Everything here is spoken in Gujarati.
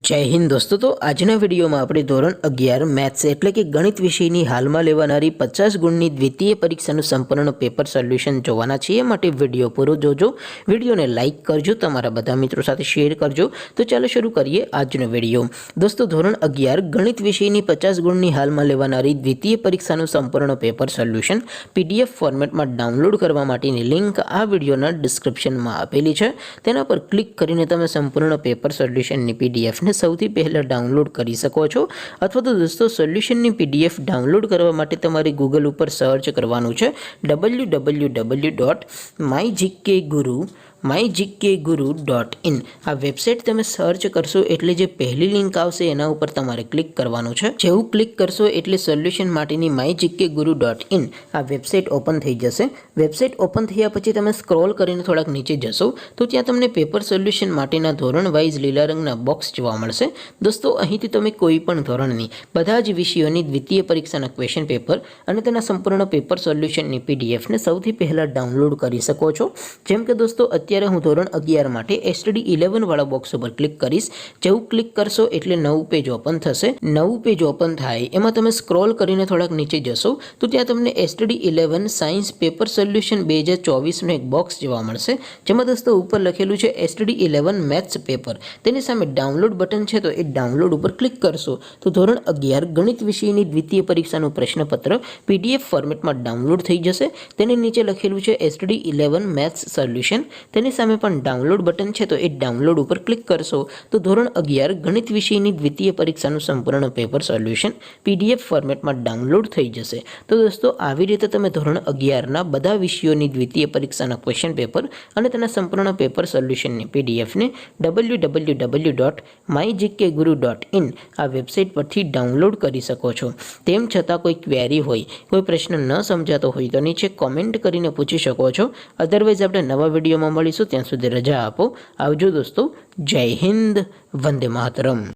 जय हिंद दोस्तों। तो आजना वीडियो में આપણે ધોરણ 11 મેથ્સ એટલે કે ગણિત વિષયની હાલમાં લેવાનારી 50 ગુણની દ્વિતીય પરીક્ષાનું સંપૂર્ણ પેપર સોલ્યુશન જોવાના છીએ। માટે વિડિયો પૂરો જોજો, વિડિયોને લાઈક કરજો, તમારા બધા મિત્રો સાથે શેર કરજો। તો ચાલો શરૂ કરીએ આજનો વિડિયો। દોસ્તો ધોરણ 11 ગણિત વિષયની 50 ગુણની હાલમાં લેવાનારી દ્વિતીય પરીક્ષાનું સંપૂર્ણ પેપર સોલ્યુશન PDF ફોર્મેટમાં ડાઉનલોડ કરવા માટેની લિંક આ વિડિયોના ડિસ્ક્રિપ્શનમાં આપેલી છે। તેના પર ક્લિક કરીને તમે સંપૂર્ણ પેપર સોલ્યુશનની PDF ને સૌથી પહેલા ડાઉનલોડ કરી શકો છો। અથવા તો દોસ્તો સોલ્યુશનની PDF ડાઉનલોડ કરવા માટે તમારે ગૂગલ ઉપર સર્ચ કરવાનું છે www.mygkguru.in। આ વેબસાઇટ તમે સર્ચ કરશો એટલે જે પહેલી લિંક આવશે એના ઉપર તમારે ક્લિક કરવાનું છે। જેવું ક્લિક કરશો એટલે સોલ્યુશન માટેની mygkguru.in આ વેબસાઇટ ઓપન થઈ જશે। વેબસાઇટ ઓપન થયા પછી તમે સ્ક્રોલ કરીને થોડાક નીચે જશો તો ત્યાં તમને પેપર સોલ્યુશન માટેના ધોરણ વાઇઝ લીલા રંગના બોક્સ જોવા મળશે। દોસ્તો અહીંથી તમે કોઈ પણ ધોરણની બધા જ વિષયોની દ્વિતીય પરીક્ષાના ક્વેશ્ચન પેપર અને તેના સંપૂર્ણ પેપર સોલ્યુશનની PDF ને સૌથી પહેલા ડાઉનલોડ કરી શકો છો। જેમ કે દોસ્તો અત્યારે હું ધોરણ 11 માટે STD 11 વાળા બોક્સ ઉપર ક્લિક કરીશ। જેવું ક્લિક કરશો એટલે નવું પેજ ઓપન થશે। નવું પેજ ઓપન થાય એમાં તમે સ્ક્રોલ કરીને થોડાક નીચે જશો તો ત્યાં તમને STD 11 સાયન્સ પેપર સોલ્યુશન 2024 નો એક બોક્સ જોવા મળશે। જેમાં દોસ્તો ઉપર લખેલું છે STD 11 મેથ્સ પેપર। તેની સામે ડાઉનલોડ બટન છે તો એ ડાઉનલોડ ઉપર ક્લિક કરશો તો ધોરણ 11 ગણિત વિષયની દ્વિતીય પરીક્ષાનું પ્રશ્નપત્ર PDF ફોર્મેટમાં ડાઉનલોડ થઈ જશે। તેની નીચે લખેલું છે STD 11 મેથ્સ સોલ્યુશન। તેની સામે પણ ડાઉનલોડ બટન છે તો એ ડાઉનલોડ ઉપર ક્લિક કરશો તો ધોરણ 11 ગણિત વિષયની દ્વિતીય પરીક્ષાનું સંપૂર્ણ પેપર સોલ્યુશન PDF ફોર્મેટમાં ડાઉનલોડ થઈ જશે। તો દોસ્તો આવી રીતે તમે ધોરણ 11 ના બધા વિષયોની દ્વિતીય પરીક્ષાના ક્વેશ્ચન પેપર અને તેના સંપૂર્ણ પેપર સોલ્યુશનની PDF ને www.mygkguru.in આ વેબસાઇટ પરથી ડાઉનલોડ કરી શકો છો। તેમ છતાં કોઈ ક્વેરી હોય, કોઈ પ્રશ્ન ન સમજાતો હોય તો નીચે કોમેન્ટ કરીને પૂછી શકો છો। અધરવાઇઝ આપણે નવા વિડીયોમાં મળીશું, ત્યાં સુધી રજા આપો। આવજો દોસ્તો। જય હિન્દ, વંદે માતરમ।